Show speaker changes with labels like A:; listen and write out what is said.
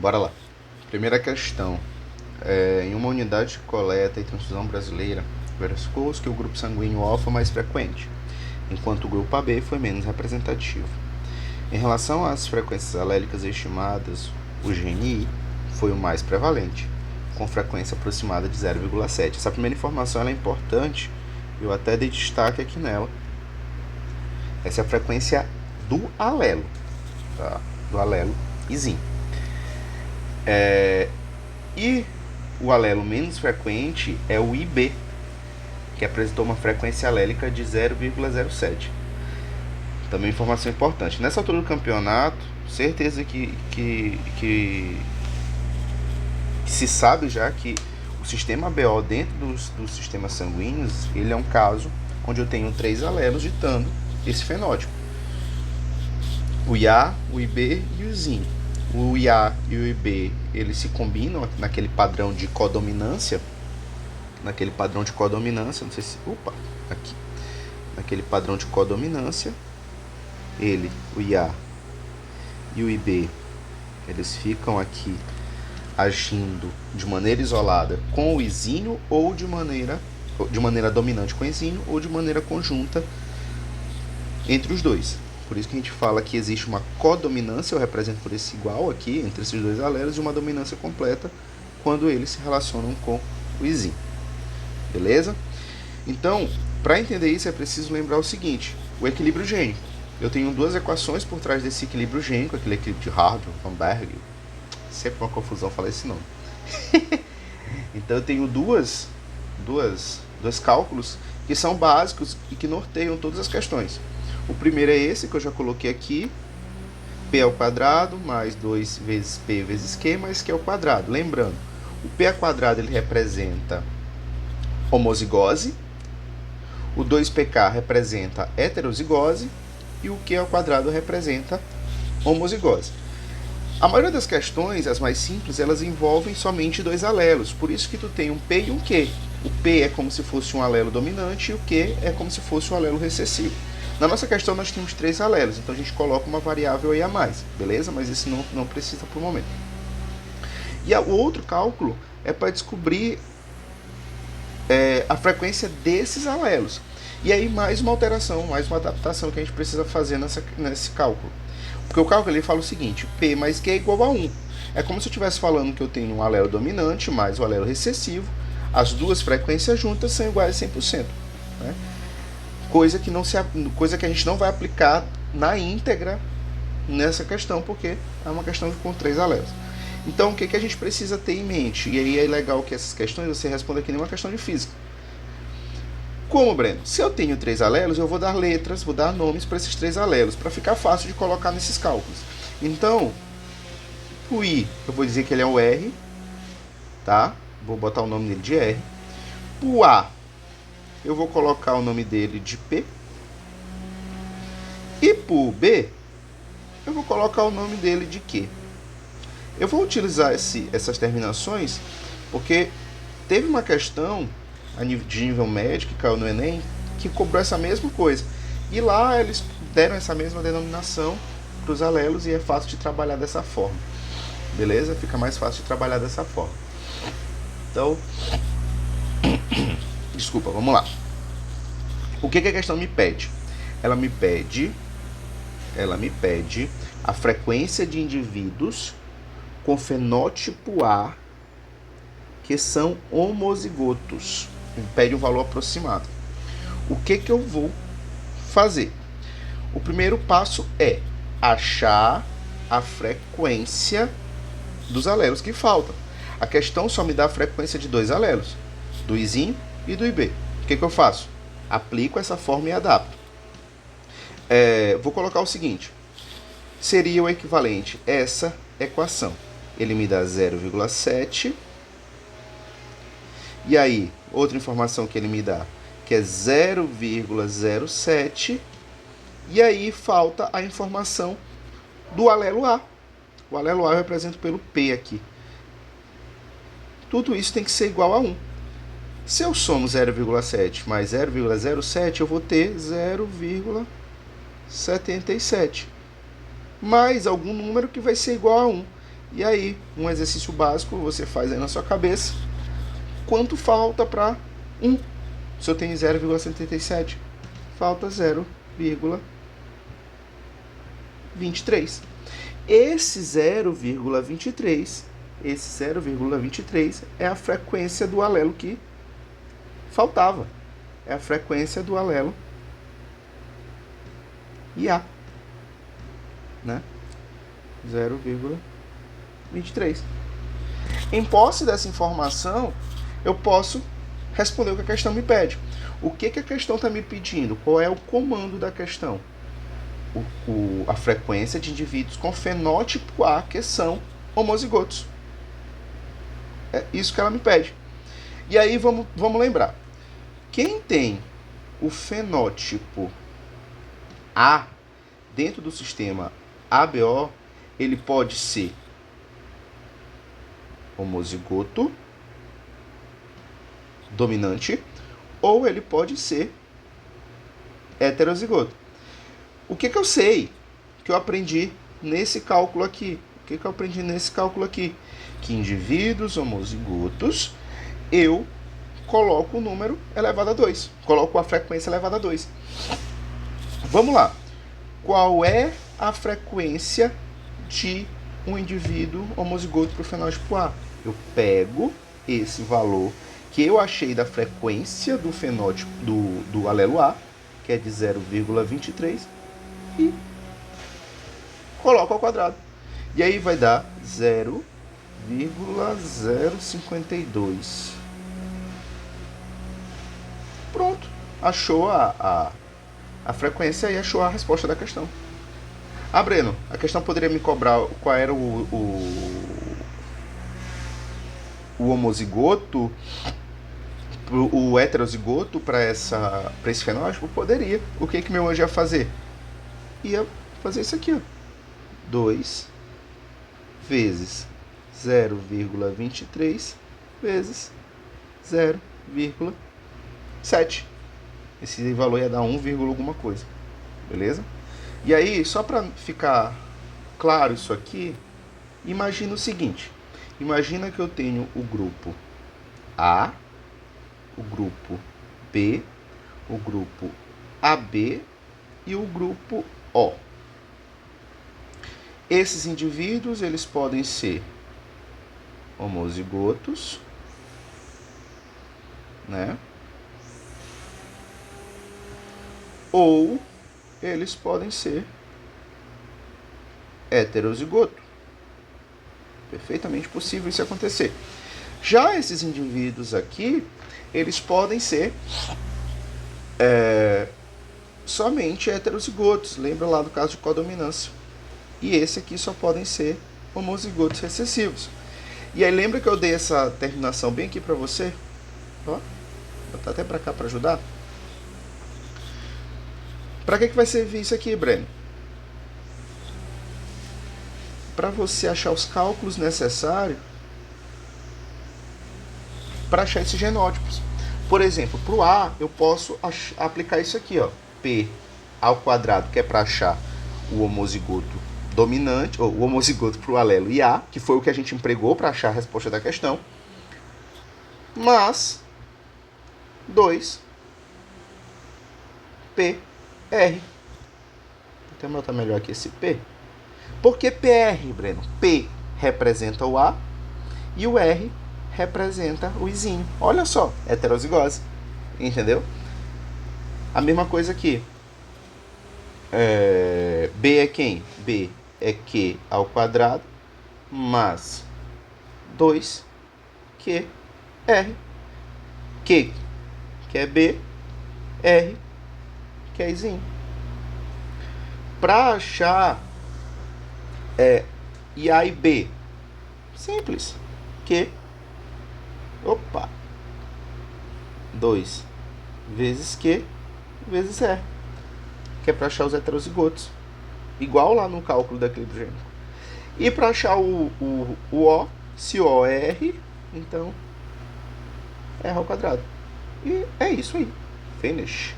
A: Bora lá. Primeira questão. Em uma unidade de coleta e transfusão brasileira, verificou-se que o grupo sanguíneo O foi mais frequente, enquanto o grupo AB foi menos representativo. Em relação às frequências alélicas estimadas, o GNI foi o mais prevalente, com frequência aproximada de 0,7. Essa primeira informação ela é importante, eu até dei destaque aqui nela. Essa é a frequência do alelo, tá? Do alelo ISIN. E o alelo menos frequente é o IB, que apresentou uma frequência alélica de 0,07. Também informação importante. Nessa altura do campeonato, certeza que se sabe já que o sistema BO dentro dos sistemas sanguíneos, ele é um caso onde eu tenho 3 alelos ditando esse fenótipo. O IA, o IB e o ZIN. O IA e o IB, eles se combinam naquele padrão de codominância. Naquele padrão de codominância, não sei se... aqui. Naquele padrão de codominância, o IA e o IB, eles ficam aqui agindo de maneira isolada com o isínio ou de maneira dominante com o isínio ou de maneira conjunta entre os dois. Por isso que a gente fala que existe uma codominância, eu represento por esse igual aqui, entre esses dois alelos, e uma dominância completa quando eles se relacionam com o isínio. Beleza? Então, para entender isso é preciso lembrar o seguinte, o equilíbrio gênico. Eu tenho 2 equações por trás desse equilíbrio gênico, aquele equilíbrio de Hartree, Van Berg, sempre uma confusão falar esse nome. Então eu tenho dois cálculos que são básicos e que norteiam todas as questões. O primeiro é esse que eu já coloquei aqui, P ao quadrado mais 2 vezes P vezes Q mais Q ao quadrado. Lembrando, o P ao quadrado ele representa homozigose, o 2pK representa heterozigose e o Q ao quadrado representa homozigose. A maioria das questões, as mais simples, elas envolvem somente 2 alelos, por isso que tu tem um P e um Q. O P é como se fosse um alelo dominante e o Q é como se fosse um alelo recessivo. Na nossa questão nós temos 3 alelos, então a gente coloca uma variável aí a mais, beleza? Mas isso não precisa por momento. E o outro cálculo é para descobrir a frequência desses alelos. E aí mais uma alteração, mais uma adaptação que a gente precisa fazer nesse cálculo. Porque o cálculo ele fala o seguinte, P mais Q é igual a 1. É como se eu estivesse falando que eu tenho um alelo dominante mais o alelo recessivo, as duas frequências juntas são iguais a 100%. Né? Coisa que a gente não vai aplicar na íntegra nessa questão, porque é uma questão com 3 alelos. Então, o que a gente precisa ter em mente? E aí é legal que essas questões você responda aqui numa questão de física. Como, Breno? Se eu tenho 3 alelos, eu vou dar letras, vou dar nomes para esses 3 alelos, para ficar fácil de colocar nesses cálculos. Então, o I, eu vou dizer que ele é o R, tá? Vou botar o nome dele de R. O A, eu vou colocar o nome dele de P. E pro B, eu vou colocar o nome dele de Q. Eu vou utilizar essas terminações porque teve uma questão de nível médio que caiu no Enem que cobrou essa mesma coisa. E lá eles deram essa mesma denominação para os alelos e é fácil de trabalhar dessa forma. Beleza? Fica mais fácil de trabalhar dessa forma. Então, desculpa, vamos lá. O que a questão me pede? Ela me pede a frequência de indivíduos com fenótipo A que são homozigotos. Me pede um valor aproximado. O que eu vou fazer? O primeiro passo é achar a frequência dos alelos que faltam. A questão só me dá a frequência de 2 alelos, do Izinho e do IB. O que eu faço? Aplico essa forma e adapto. Vou colocar o seguinte. Seria o equivalente a essa equação. Ele me dá 0,7. E aí, outra informação que ele me dá, que é 0,07. E aí falta a informação do alelo A. O alelo A eu represento pelo P aqui. Tudo isso tem que ser igual a 1. Se eu somo 0,7 mais 0,07, eu vou ter 0,77. Mais algum número que vai ser igual a 1. E aí, um exercício básico, você faz aí na sua cabeça. Quanto falta para 1? Se eu tenho 0,77, falta 0,23. Esse 0,23 é a frequência do alelo que faltava. É a frequência do alelo IA, né? 0,23. Em posse dessa informação, eu posso responder o que a questão me pede. O que a questão está me pedindo? Qual é o comando da questão? A frequência de indivíduos com fenótipo A, que são homozigotos. É isso que ela me pede. E aí vamos lembrar. Quem tem o fenótipo A dentro do sistema ABO, ele pode ser homozigoto dominante ou ele pode ser heterozigoto. O que eu sei que eu aprendi nesse cálculo aqui? Que indivíduos homozigotos, eu coloco o número elevado a 2. Coloco a frequência elevada a 2. Vamos lá. Qual é a frequência de um indivíduo homozigoto para o fenótipo A? Eu pego esse valor que eu achei da frequência do fenótipo do alelo A, que é de 0,23, e coloco ao quadrado. E aí vai dar 0,052. Pronto. Achou a frequência e achou a resposta da questão. Ah, Breno, a questão poderia me cobrar qual era o homozigoto, o heterozigoto para esse fenótipo? Poderia. O que meu anjo ia fazer? Ia fazer isso aqui, ó. 2 vezes 0,23 vezes 0,7. Esse valor ia dar 1, alguma coisa. Beleza? E aí, só para ficar claro isso aqui, imagina o seguinte. Imagina que eu tenho o grupo A, o grupo B, o grupo AB e o grupo O. Esses indivíduos, eles podem ser homozigotos, né? Ou eles podem ser heterozigoto. Perfeitamente possível isso acontecer. Já esses indivíduos aqui, eles podem ser somente heterozigotos. Lembra lá do caso de codominância. E esse aqui só podem ser homozigotos recessivos. E aí lembra que eu dei essa terminação bem aqui para você? Ó, vou botar até para cá para ajudar. Para que vai servir isso aqui, Breno? Para você achar os cálculos necessários para achar esses genótipos. Por exemplo, para o A, eu posso aplicar isso aqui, ó, P ao quadrado, que é para achar o homozigoto dominante, ou o homozigoto para o alelo IA, que foi o que a gente empregou para achar a resposta da questão, mas 2 PR. Vou botar melhor aqui esse P. Por que PR, Breno? P representa o A e o R representa o Izinho. Olha só, heterozigose. Entendeu? A mesma coisa aqui. B é quem? B é Q ao quadrado mais 2QR. Q, que é B, R, que é Izinho. Para achar e A e B, simples. Q, 2 vezes Q vezes R, que é para achar os heterozigotos, igual lá no cálculo da equilíbrio gênico. E para achar o O, se O é R, então R ao quadrado. E é isso aí. Finish.